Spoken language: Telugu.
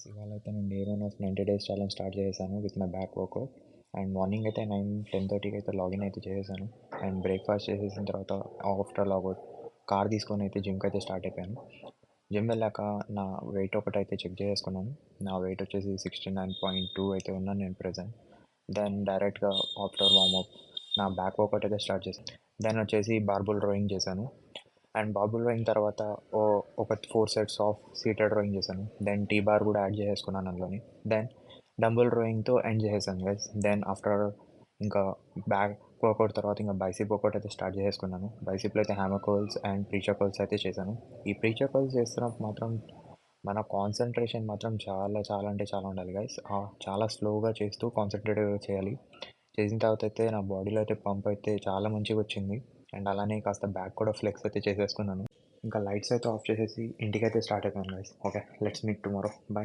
గైస్ ఇవాళ అయితే నేను day 1 of 90 days challenge start చేశాను with my back workout. And morning అయితే 10:30కి అయితే లాగిన్ అయితే చేసేసాను. అండ్ బ్రేక్ఫాస్ట్ చేసేసిన తర్వాత ఆఫ్టర్ లాగౌట్ కార్ తీసుకొని అయితే జిమ్కి అయితే స్టార్ట్ అయిపోయాను. జిమ్ వెళ్ళాక నా వెయిట్ ఒకటైతే చెక్ చేసుకున్నాను. నా వెయిట్ వచ్చేసి 69.2 అయితే ఉన్నాను నేను ప్రెజెంట్. దెన్ డైరెక్ట్గా ఆఫ్టర్ వార్మప్ నా బ్యాక్ వర్కౌట్ అయితే స్టార్ట్ చేశాను. దెన్ వచ్చేసి బార్బుల్ రోయింగ్ చేశాను. అండ్ బార్బుల్ రోయింగ్ తర్వాత ఒక 4 సెట్స్ ఆఫ్ సీటెడ్ రోయింగ్ చేశాను. దెన్ టీ బార్ కూడా యాడ్ చేసుకున్నాను అందులోని. దెన్ డంబుల్ రోయింగ్తో ఎండ్ చేసేసాను గైస్. దెన్ ఆఫ్టర్ ఇంకా బ్యాక్ వర్కౌట్ తర్వాత ఇంకా బైసిప్ వర్కౌట్ అయితే స్టార్ట్ చేసుకున్నాను. బైసిప్లో అయితే hammer curls and preacher curls అయితే చేశాను. ఈ ప్రీచర్ కర్ల్స్ చేస్తున్నప్పుడు మాత్రం మన కాన్సన్ట్రేషన్ మాత్రం చాలా చాలా అంటే చాలా ఉండాలి గైస్. చాలా స్లోగా చేస్తూ కాన్సన్ట్రేటివ్గా చేయాలి. చేసిన తర్వాత అయితే నా బాడీలో అయితే పంప్ అయితే చాలా మంచిగా వచ్చింది. అండ్ అలానే కాస్త బ్యాక్ కూడా ఫ్లెక్స్ అయితే చేసేసుకున్నాను. ఇంకా లైట్స్ అయితే ఆఫ్ చేసేసి ఇంటికైతే స్టార్ట్ అయిపోయాను guys. Okay, let's meet tomorrow. Bye.